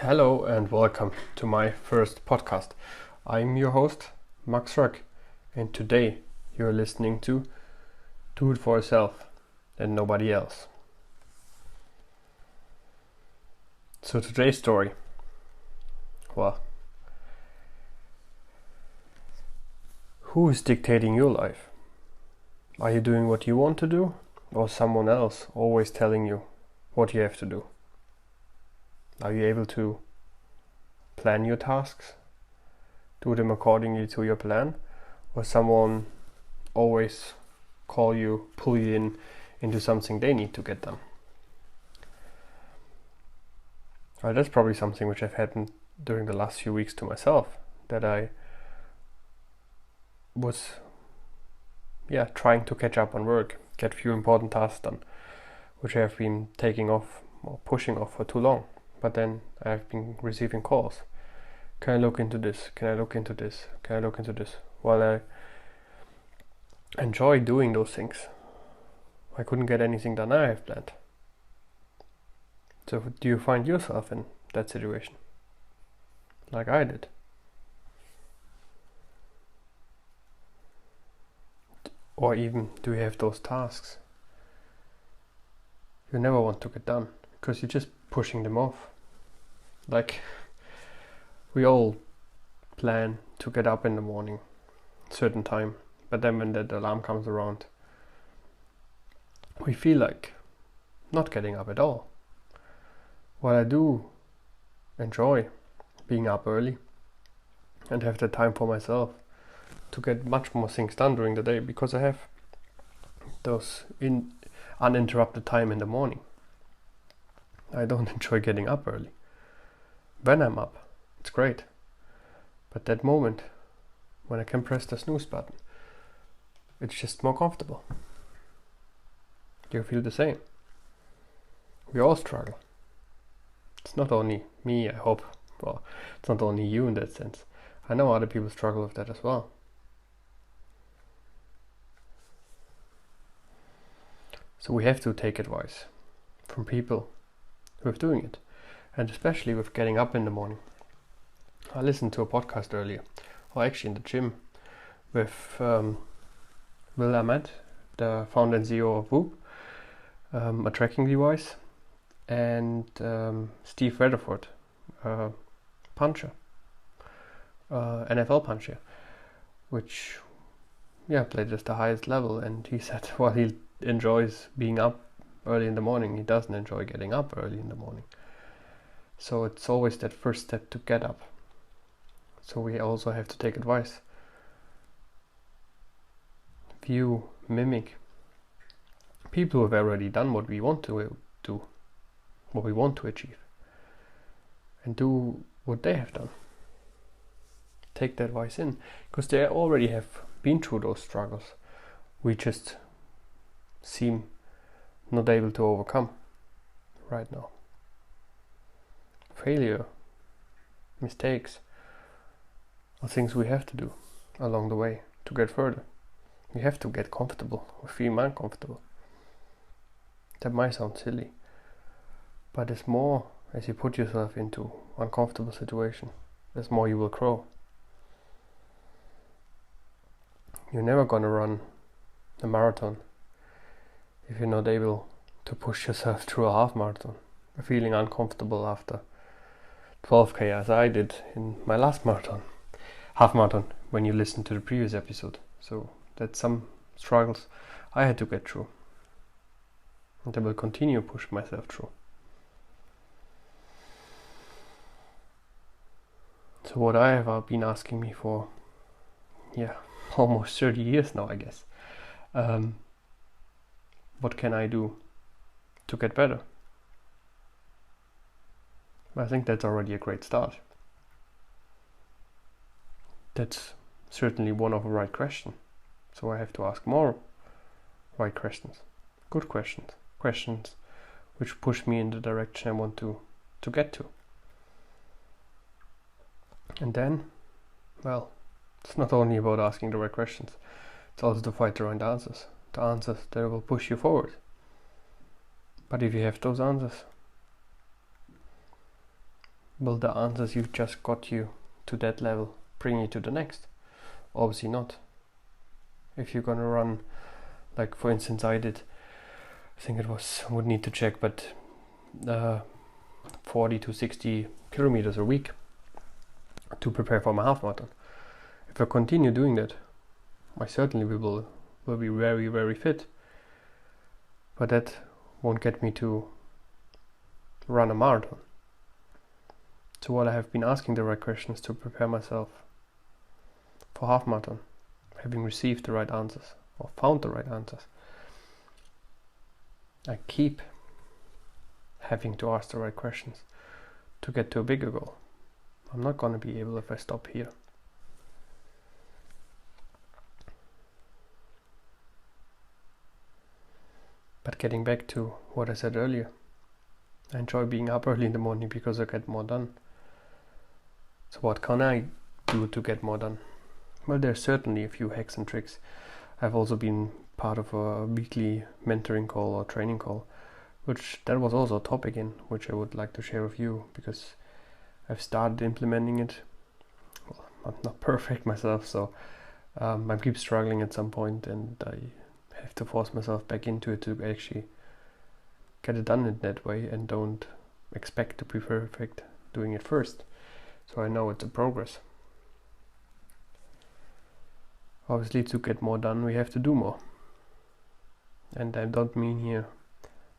Hello and welcome to my first podcast. I'm your host, Max Röck, and today you're listening to Do It For Yourself and Nobody Else. So today's story, who is dictating your life? Are you doing what you want to do, or someone else always telling you what you have to do? Are you able to plan your tasks, do them accordingly to your plan, or someone always pull you into something they need to get done? That's probably something which I've had during the last few weeks to myself, that I was trying to catch up on work, get few important tasks done, which I have been taking off or pushing off for too long. But then I have been receiving calls. Can I look into this? Can I look into this? Can I look into this? While I enjoy doing those things, I couldn't get anything done I have planned. So do you find yourself in that situation? Like I did? Or even do you have those tasks you never want to get done because you're just pushing them off? Like, we all plan to get up in the morning certain time, but then when the alarm comes around, we feel like not getting up at all. While I do enjoy being up early and have the time for myself to get much more things done during the day, because I have those uninterrupted time in the morning. I don't enjoy getting up early. When I'm up, it's great. But that moment, when I can press the snooze button, it's just more comfortable. Do you feel the same? We all struggle. It's not only me, I hope. Well, it's not only you in that sense. I know other people struggle with that as well. So we have to take advice from people who are doing it, and especially with getting up in the morning. I listened to a podcast earlier, or actually in the gym, with Will Ahmed, the founder and CEO of Whoop, a tracking device, and Steve Rutherford, puncher, NFL puncher, which played at the highest level. And he said while he enjoys being up early in the morning, he doesn't enjoy getting up early in the morning. So it's always that first step to get up. So we also have to take advice. If you mimic people who have already done what we want to do, what we want to achieve, and do what they have done, take that advice in, because they already have been through those struggles. We just seem not able to overcome right now. Failure, mistakes are things we have to do along the way to get further. We have to get comfortable or feel uncomfortable. That might sound silly, but it's more, as you put yourself into uncomfortable situation, there's more you will grow. You're never gonna run a marathon if you're not able to push yourself through a half marathon, feeling uncomfortable after 12k as I did in my last half marathon, when you listen to the previous episode. So that's some struggles I had to get through, and I will continue to push myself through. So what I have been asking me for almost 30 years now, I guess, what can I do to get better? I think that's already a great start. That's certainly one of the right questions. So I have to ask more right questions, good questions, questions which push me in the direction I want to get to. And then, it's not only about asking the right questions, it's also to find the right answers, the answers that will push you forward. But if you have those answers, Will the answers you've just got you to that level bring you to the next? Obviously not. If you're gonna run, like for instance I did, I think it was, would need to check, but 40 to 60 kilometers a week to prepare for my half marathon. If I continue doing that, I certainly will be very, very fit. But that won't get me to run a marathon. So what I have been asking the right questions to prepare myself for half marathon, having received the right answers or found the right answers, I keep having to ask the right questions to get to a bigger goal. I'm not going to be able if I stop here. But getting back to what I said earlier, I enjoy being up early in the morning because I get more done. So what can I do to get more done? Well, there's certainly a few hacks and tricks. I've also been part of a weekly mentoring call or training call, which that was also a topic in which I would like to share with you, because I've started implementing it. Well, I'm not perfect myself, so I keep struggling at some point, and I have to force myself back into it to actually get it done in that way, and don't expect to be perfect doing it first. So I know it's a progress. Obviously, to get more done, we have to do more. And I don't mean here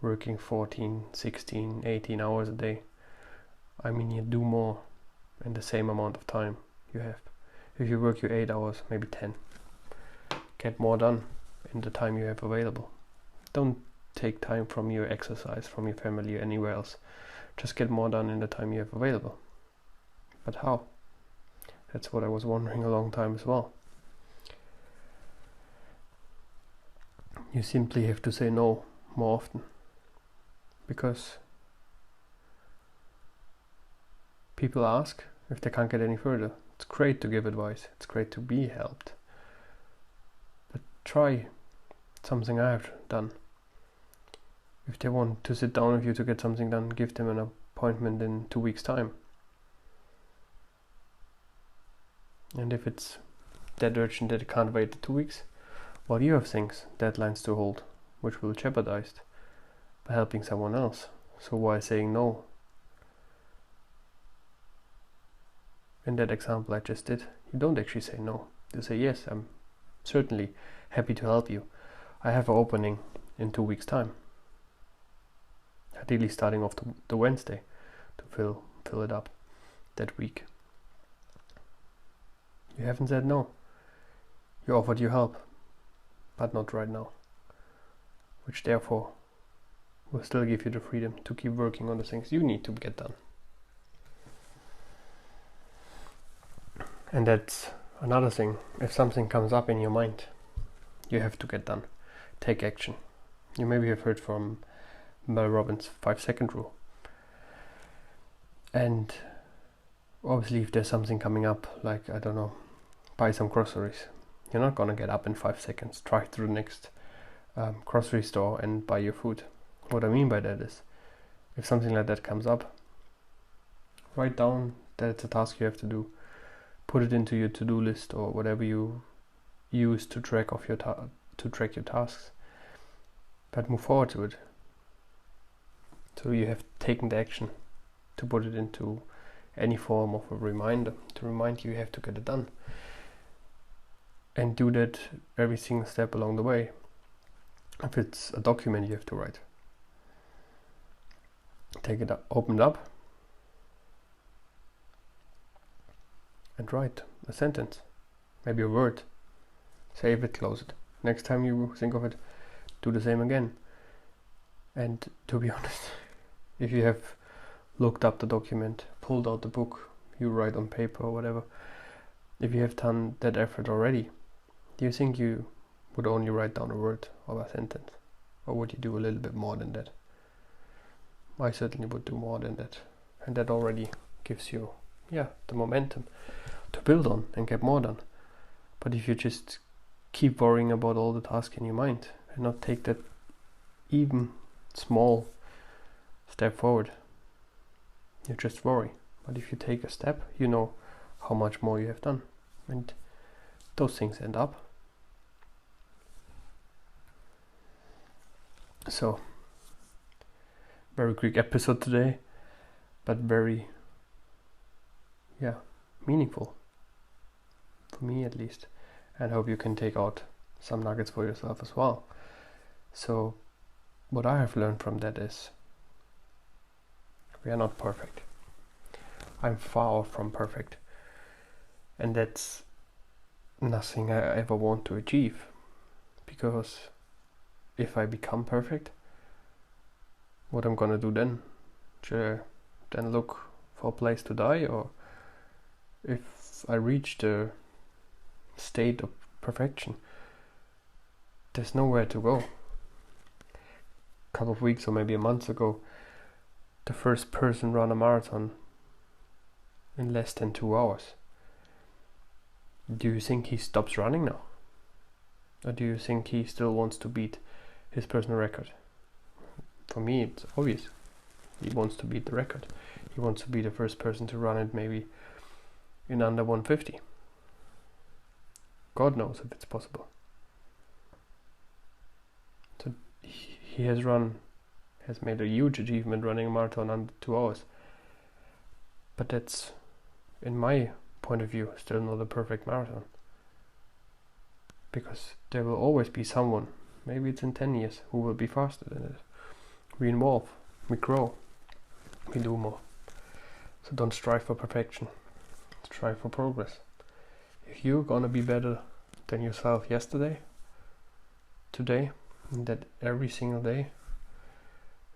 working 14, 16, 18 hours a day. I mean you do more in the same amount of time you have. If you work your 8 hours, maybe 10. Get more done in the time you have available. Don't take time from your exercise, from your family, or anywhere else. Just get more done in the time you have available. But how? That's what I was wondering a long time as well. You simply have to say no more often, because people ask if they can't get any further. It's great to give advice, it's great to be helped, but try something I have done. If they want to sit down with you to get something done, give them an appointment in 2 weeks' time. And if it's that urgent that it can't wait 2 weeks, well, you have things, deadlines to hold, which will jeopardized by helping someone else. So why saying no? In that example I just did, you don't actually say no. You say, yes, I'm certainly happy to help you. I have an opening in 2 weeks' time. Ideally starting off the Wednesday to fill it up that week. You haven't said no. You offered your help, but not right now. Which therefore will still give you the freedom to keep working on the things you need to get done. And that's another thing. If something comes up in your mind, you have to get done. Take action. You maybe have heard from Mel Robbins' 5-second rule. And obviously if there's something coming up, like, I don't know, buy some groceries, you're not gonna get up in 5 seconds, drive to the next grocery store and buy your food. What I mean by that is, if something like that comes up, write down that it's a task you have to do. Put it into your to-do list or whatever you use to track your tasks. But move forward to it. So you have taken the action to put it into any form of a reminder to remind you have to get it done. And do that every single step along the way. If it's a document you have to write, take it up, open it up, and write a sentence, maybe a word. Save it, close it. Next time you think of it, do the same again. And to be honest, if you have looked up the document, pulled out the book you write on paper or whatever, if you have done that effort already, do you think you would only write down a word or a sentence? Or would you do a little bit more than that? I certainly would do more than that. And that already gives you, the momentum to build on and get more done. But if you just keep worrying about all the tasks in your mind and not take that even small step forward, you just worry. But if you take a step, you know how much more you have done. And those things end up. So, very quick episode today, but very, meaningful. For me at least. And I hope you can take out some nuggets for yourself as well. So, what I have learned from that is, we are not perfect. I'm far from perfect. And that's nothing I ever want to achieve. Because if I become perfect, what I'm gonna do then? Should I then look for a place to die? Or if I reach the state of perfection, there's nowhere to go. A couple of weeks or maybe a month ago, the first person ran a marathon in less than 2 hours. Do you think he stops running now? Or do you think he still wants to beat his personal record? For me, it's obvious. He wants to beat the record. He wants to be the first person to run it maybe in under 150. God knows if it's possible. So he has made a huge achievement running a marathon under 2 hours. But that's, in my point of view, still not a perfect marathon. Because there will always be someone, maybe it's in 10 years, who will be faster than it. We evolve, we grow, we do more. So don't strive for perfection, strive for progress. If you're gonna be better than yourself yesterday, today, and that every single day,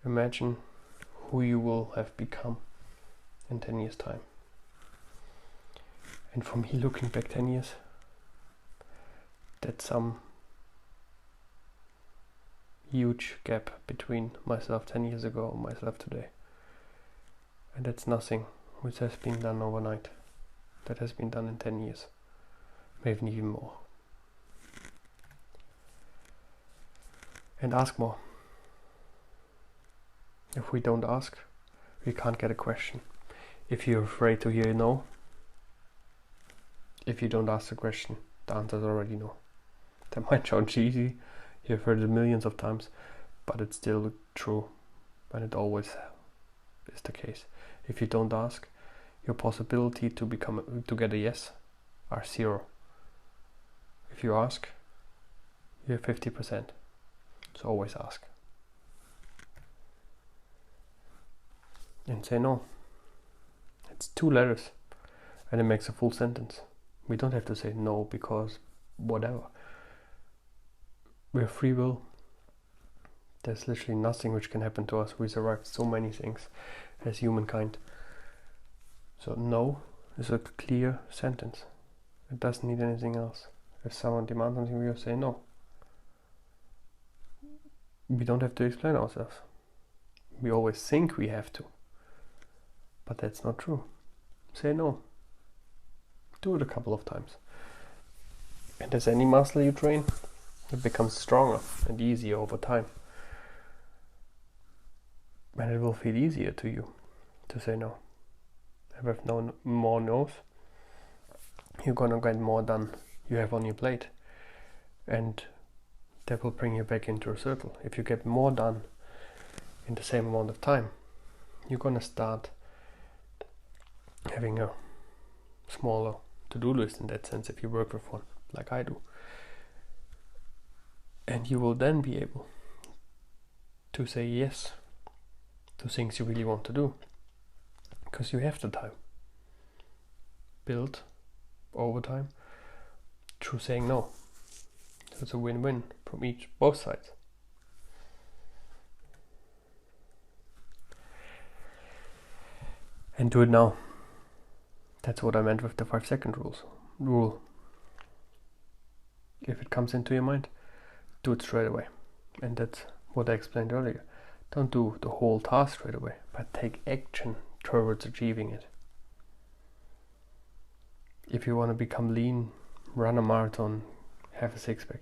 imagine who you will have become in 10 years' time. And for me, looking back 10 years, that's some huge gap between myself 10 years ago and myself today. And that's nothing which has been done overnight. That has been done in 10 years, maybe even more. And ask more. If we don't ask, we can't get a question. If you're afraid to hear no, if you don't ask the question, the answer is already no. That might sound cheesy, you've heard it millions of times, but it's still true, and it always is the case. If you don't ask, your possibility to get a yes are 0. If you ask, you have 50%. So always ask. And say no. It's 2 letters, and it makes a full sentence. We don't have to say no because whatever. We have free will. There's literally nothing which can happen to us. We survived so many things as humankind. So no is a clear sentence. It doesn't need anything else. If someone demands something, we will say no. We don't have to explain ourselves. We always think we have to. But that's not true. Say no. Do it a couple of times. And as any muscle you train, it becomes stronger and easier over time. And it will feel easier to you to say no. If you have no more no's, you're gonna get more done you have on your plate. And that will bring you back into a circle. If you get more done in the same amount of time, you're gonna start having a smaller to-do list in that sense if you work with one, like I do. And you will then be able to say yes to things you really want to do, because you have the time built over time through saying no. So it's a win-win from both sides. And do it now. That's what I meant with the 5-second rule. If it comes into your mind, do it straight away. And that's what I explained earlier. Don't do the whole task straight away, but take action towards achieving it. If you want to become lean, run a marathon, have a six-pack,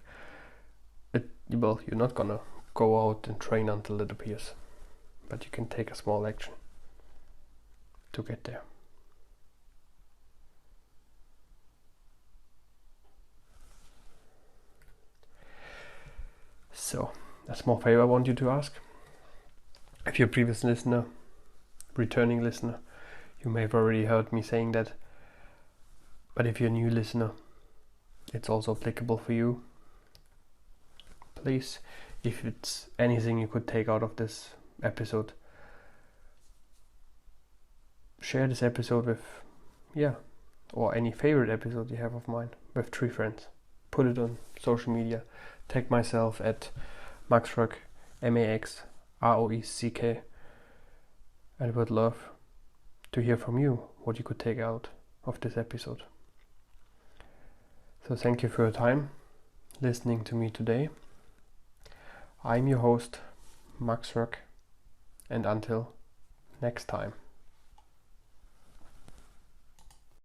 you're not gonna go out and train until it appears, but you can take a small action to get there. So, a small favor I want you to ask. If you're a previous listener, returning listener, you may have already heard me saying that. But if you're a new listener, it's also applicable for you. Please, if it's anything you could take out of this episode, share this episode with, or any favorite episode you have of mine with 3 friends. Put it on social media. Tag myself at Maxrock, MAXROECK. I would love to hear from you what you could take out of this episode. So thank you for your time listening to me today. I'm your host, Maxrock, and until next time.